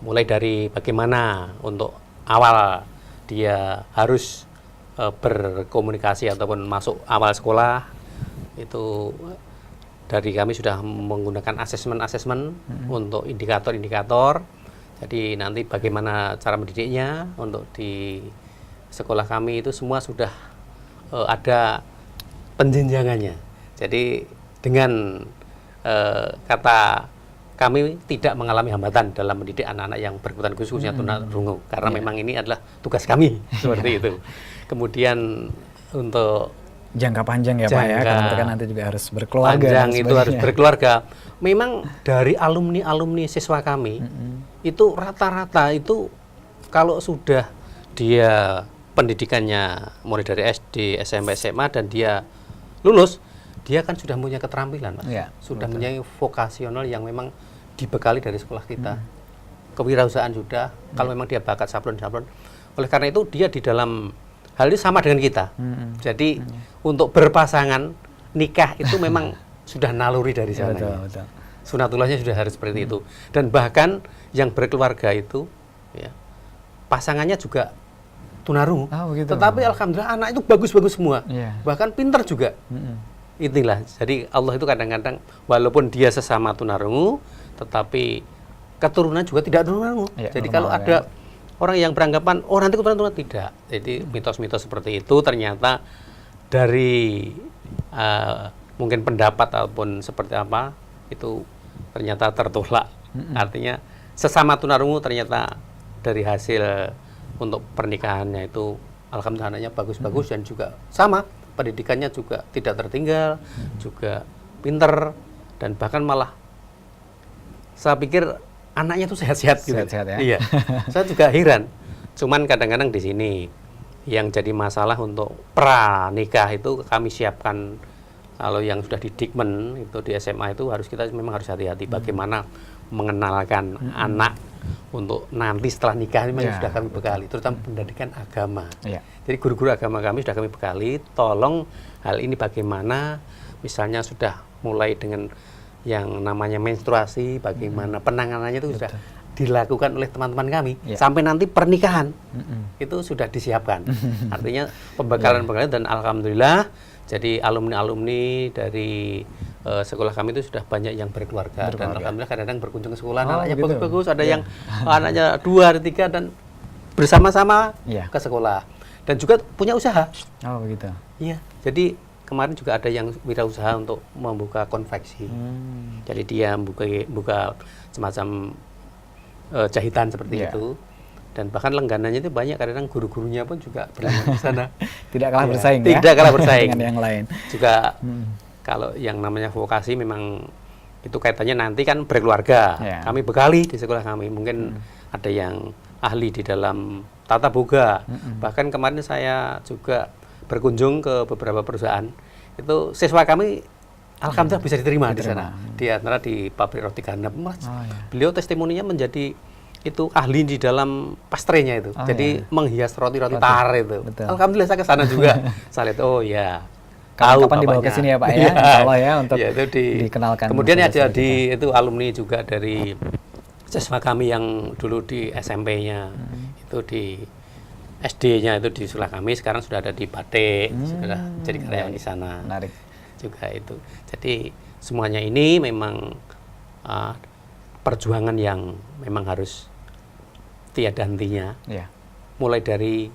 Mulai dari bagaimana untuk awal dia harus berkomunikasi ataupun masuk awal sekolah, itu dari kami sudah menggunakan asesmen untuk indikator-indikator. Jadi nanti bagaimana cara mendidiknya untuk di sekolah kami itu semua sudah ada penjenjangannya. Jadi dengan kata kami tidak mengalami hambatan dalam mendidik anak-anak yang berkebutuhan khusus khususnya tunarungu karena memang ini adalah tugas kami seperti itu. Kemudian untuk Jangka panjang ya Pak ya, karena mereka nanti juga harus berkeluarga. panjang dan itu harus sebagainya. berkeluarga. Memang dari alumni siswa kami itu rata-rata itu kalau sudah dia pendidikannya mulai dari SD, SMP, SMA dan dia lulus, dia kan sudah punya keterampilan, Mas. Ya, Sudah punya vokasional yang memang dibekali dari sekolah kita. Kewirausahaan sudah, kalau memang dia bakat sablon. Oleh karena itu dia di dalam hal ini sama dengan kita. Jadi untuk berpasangan nikah itu memang sudah naluri dari Ya, sana. betul. Sunatullahnya sudah harus seperti itu. Dan bahkan yang berkeluarga itu ya, pasangannya juga tunarungu. Oh, begitu. Tetapi alhamdulillah anak itu bagus-bagus semua. Iya. Bahkan pintar juga. Inilah. Jadi Allah itu kadang-kadang walaupun dia sesama tunarungu, tetapi keturunan juga tidak tunarungu. Ya, Jadi normal, kalau ada orang yang beranggapan oh nanti keturunan tidak. Jadi mitos-mitos seperti itu ternyata dari mungkin pendapat ataupun seperti apa itu ternyata tertolak. Artinya sesama tunarungu ternyata dari hasil untuk pernikahannya itu alhamdulillah anaknya bagus-bagus dan juga sama pendidikannya juga tidak tertinggal, juga pinter dan bahkan malah saya pikir anaknya tuh sehat-sehat gitu. Sehat-sehat ya. Iya. Saya juga heran. Cuman kadang-kadang di sini yang jadi masalah untuk pranikah itu kami siapkan. Kalau yang sudah di Dikmen itu di SMA itu kita memang harus hati-hati bagaimana mengenalkan anak untuk nanti setelah nikah memang sudah kami bekali, terutama pendidikan agama. Iya. Jadi guru-guru agama kami sudah kami bekali, tolong hal ini bagaimana misalnya sudah mulai dengan yang namanya menstruasi, bagaimana penanganannya itu sudah dilakukan oleh teman-teman kami sampai nanti pernikahan itu sudah disiapkan. Artinya pembekalan-pembekalan dan alhamdulillah jadi alumni-alumni dari sekolah kami itu sudah banyak yang berkeluarga. Dan alhamdulillah kadang-kadang berkunjung ke sekolah anaknya bagus-bagus, ada yang anaknya 2, ada 3 dan bersama-sama ke sekolah dan juga punya usaha. Oh begitu. Iya. Jadi kemarin juga ada yang wirausaha untuk membuka konveksi. Jadi dia buka semacam jahitan seperti itu. Dan bahkan langganannya itu banyak, kadang-kadang guru-gurunya pun juga berlangganan di sana. Tidak kalah bersaing ya. Tidak kalah bersaing. Dengan yang lain. Juga kalau yang namanya vokasi memang itu kaitannya nanti kan berkeluarga. Kami bekali di sekolah kami. Mungkin ada yang ahli di dalam tata boga. Bahkan kemarin saya juga berkunjung ke beberapa perusahaan. Itu siswa kami alhamdulillah bisa diterima di sana. Di antara di pabrik roti gandum. Beliau testimoninya menjadi itu ahli di dalam pastrenya itu. Jadi menghias roti-roti tar itu. Alhamdulillah saya ke sana juga. Saya lihat oh ya. Kapan dibawa ke sini ya Pak ya? Insyaallah ya untuk itu dikenalkan. Kemudian ada di itu alumni juga dari siswa kami yang dulu di SMP-nya itu di SD-nya itu di sekolah kami, sekarang sudah ada di Batik, sudah jadi karyawan di sana. Menarik. Juga itu. Jadi semuanya ini memang perjuangan yang memang harus tiada hentinya. Mulai dari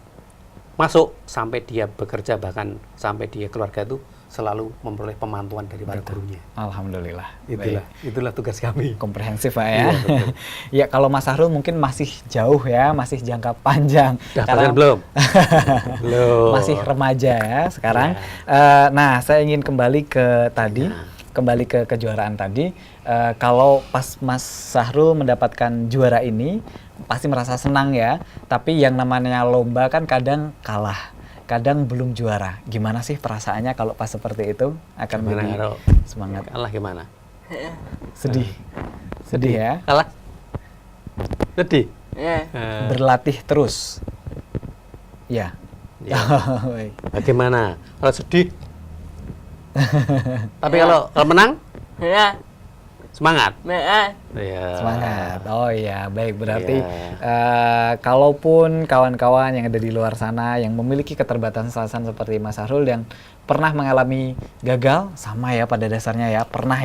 masuk sampai dia bekerja, bahkan sampai dia keluarga itu selalu memperoleh pemantauan dari para gurunya. Alhamdulillah. Itulah tugas kami. Komprehensif Pak ya. Ya kalau Mas Sahrul mungkin masih jauh ya, masih jangka panjang. Karena belum. Belum. Masih remaja ya sekarang. Nah, saya ingin kembali ke tadi. Kembali ke kejuaraan tadi, kalau pas Mas Sahrul mendapatkan juara ini, pasti merasa senang ya. Tapi yang namanya lomba kan kadang kalah, kadang belum juara. Gimana sih perasaannya kalau pas seperti itu? Akan menjadi semangat. Kalah gimana? Sedih. Sedih ya? Kalah? Sedih? Berlatih terus. Ya. Ya. Baik. Bagaimana? Kalau sedih, tapi kalau menang, Ya. semangat. Ya. Ya. Semangat. Oh iya, baik. Berarti Iya. kalaupun kawan-kawan yang ada di luar sana yang memiliki keterbatasan seperti Mas Sahrul yang pernah mengalami gagal, sama ya pada dasarnya ya, pernah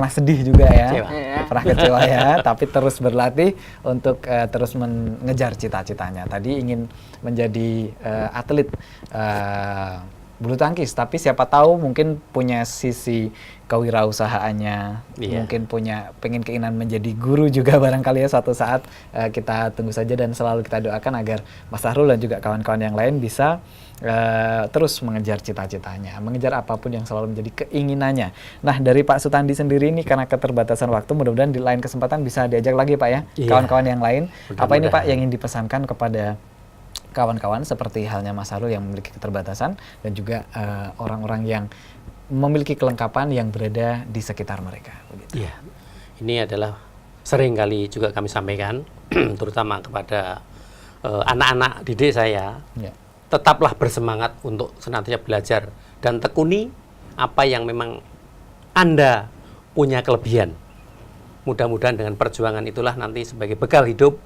sedih juga ya, Kecewa. Ya. pernah kecewa ya, tapi terus berlatih untuk terus mengejar cita-citanya. Tadi ingin menjadi atlet bulu tangkis, tapi siapa tahu mungkin punya sisi kewirausahaannya, Iya. mungkin pengen keinginan menjadi guru juga barangkali ya suatu saat. Kita tunggu saja dan selalu kita doakan agar Mas Sahrul dan juga kawan-kawan yang lain bisa terus mengejar cita-citanya, mengejar apapun yang selalu menjadi keinginannya. Nah, dari Pak Sutandi sendiri ini karena keterbatasan waktu, mudah-mudahan di lain kesempatan bisa diajak lagi Pak ya, Iya. kawan-kawan yang lain. Apa ini Pak Mudah-mudahan. yang ingin dipesankan kepada kawan-kawan seperti halnya Mas Sahrul yang memiliki keterbatasan dan juga orang-orang yang memiliki kelengkapan yang berada di sekitar mereka. Begitu. Iya, ini adalah sering kali juga kami sampaikan, terutama kepada anak-anak didik saya, Ya. tetaplah bersemangat untuk senantiasa belajar dan tekuni apa yang memang Anda punya kelebihan. Mudah-mudahan dengan perjuangan itulah nanti sebagai bekal hidup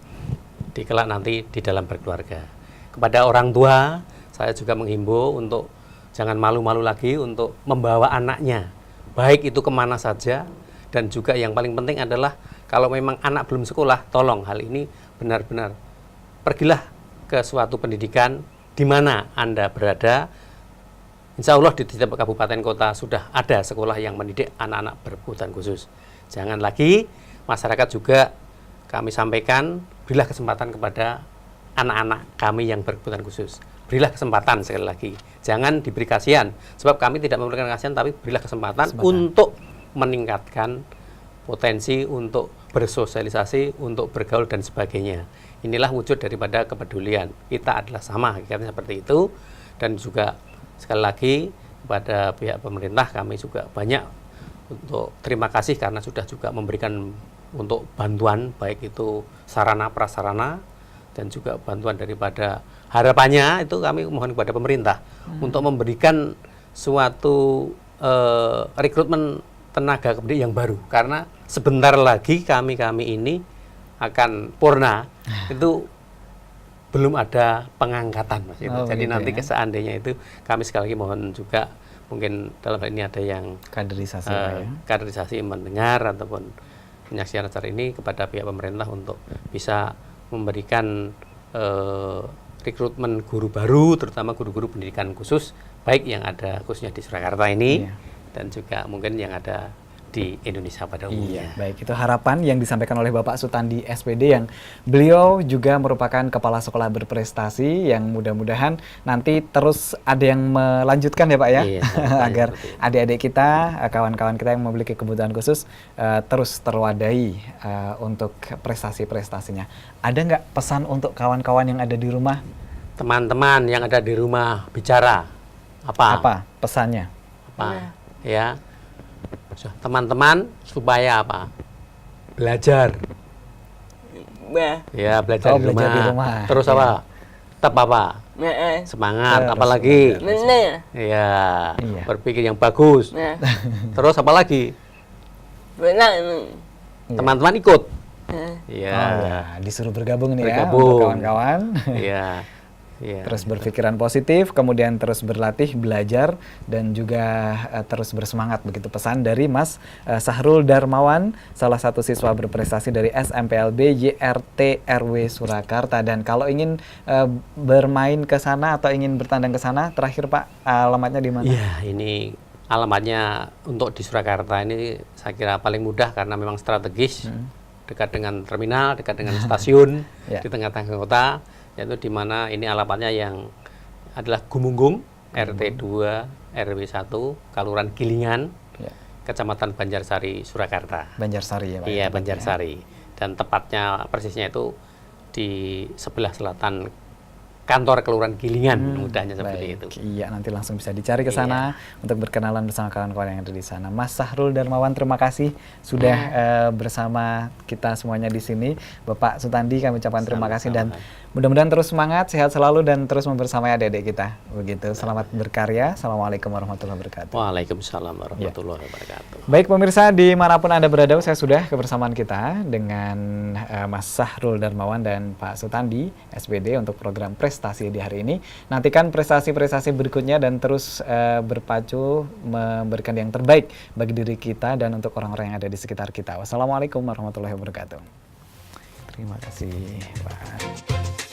di kelak nanti di dalam berkeluarga. Kepada orang tua, saya juga menghimbau untuk jangan malu-malu lagi untuk membawa anaknya, baik itu kemana saja, dan juga yang paling penting adalah kalau memang anak belum sekolah, tolong hal ini benar-benar pergilah ke suatu pendidikan di mana Anda berada. Insya Allah di setiap kabupaten kota sudah ada sekolah yang mendidik anak-anak berkebutuhan khusus. Jangan lagi masyarakat juga kami sampaikan, berilah kesempatan kepada anak-anak kami yang berkebutuhan khusus. Berilah kesempatan sekali lagi. Jangan diberi kasihan, sebab kami tidak memberikan kasihan, tapi berilah kesempatan untuk meningkatkan potensi untuk bersosialisasi, untuk bergaul dan sebagainya. Inilah wujud daripada kepedulian. Kita adalah sama, hakikatnya seperti itu. Dan juga sekali lagi kepada pihak pemerintah kami juga banyak untuk terima kasih karena sudah juga memberikan untuk bantuan baik itu sarana prasarana dan juga bantuan daripada harapannya itu kami mohon kepada pemerintah untuk memberikan suatu rekrutmen tenaga kependidik yang baru, karena sebentar lagi kami ini akan purna itu belum ada pengangkatan Mas itu. Jadi gitu nanti ya. seandainya itu kami sekali lagi mohon juga mungkin dalam hal ini ada yang Kaderisasi Pak ya. kaderisasi mendengar ataupun menyaksikan acara ini kepada pihak pemerintah untuk bisa memberikan rekrutmen guru baru, terutama guru-guru pendidikan khusus, baik yang ada khususnya di Surakarta ini, Iya. dan juga mungkin yang ada di Indonesia pada umumnya. Iya, baik, itu harapan yang disampaikan oleh Bapak Sutandi SPD yang beliau juga merupakan kepala sekolah berprestasi yang mudah-mudahan nanti terus ada yang melanjutkan ya Pak ya, Iya, agar seperti itu. adik-adik kita, kawan-kawan kita yang memiliki kebutuhan khusus terus terwadahi untuk prestasi-prestasinya. Ada nggak pesan untuk kawan-kawan yang ada di rumah? Teman-teman yang ada di rumah bicara Apa pesannya? apa ya teman-teman supaya apa belajar ya belajar, Oh, belajar di rumah. terus Ya. apa tetap apa semangat apalagi Benar. ya Iya. berpikir yang bagus Nah, terus apa lagi benar. teman-teman ikut Nah, ya Oh ya, disuruh bergabung nih ya Bergabung. untuk kawan-kawan. ya ya Terus berpikiran positif, kemudian terus berlatih, belajar, dan juga terus bersemangat. Begitu pesan dari Mas Sahrul Darmawan, salah satu siswa berprestasi dari SMPLB YRT RW Surakarta. Dan kalau ingin bermain ke sana atau ingin bertandang ke sana, terakhir Pak, alamatnya di mana? Iya, ini alamatnya untuk di Surakarta ini saya kira paling mudah karena memang strategis, dekat dengan terminal, dekat dengan stasiun, Ya. di tengah-tengah kota, yaitu di mana ini alamatnya yang adalah Gumunggung, RT 2, RW 1, Kelurahan Gilingan, Ya. Kecamatan Banjarsari, Surakarta. Banjarsari ya Pak? Iya, tempatnya. Banjarsari. Dan tepatnya persisnya itu di sebelah selatan kantor Kelurahan Gilingan, mudahnya seperti itu. Iya, nanti langsung bisa dicari ke sana untuk berkenalan bersama kawan-kawan yang ada di sana. Mas Sahrul Darmawan, terima kasih sudah bersama kita semuanya di sini. Bapak Sutandi, kami ucapkan terima kasih dan mudah-mudahan terus semangat, sehat selalu dan terus membersamai adik-adik kita. Begitu. Selamat berkarya. Assalamualaikum warahmatullahi wabarakatuh. Waalaikumsalam warahmatullahi wabarakatuh. Baik pemirsa, dimanapun Anda berada, saya sudah kebersamaan kita dengan Mas Sahrul Darmawan dan Pak Sutandi, SPD untuk program prestasi di hari ini. Nantikan prestasi-prestasi berikutnya dan terus berpacu memberikan yang terbaik bagi diri kita dan untuk orang-orang yang ada di sekitar kita. Wassalamualaikum warahmatullahi wabarakatuh. Terima kasih, Pak.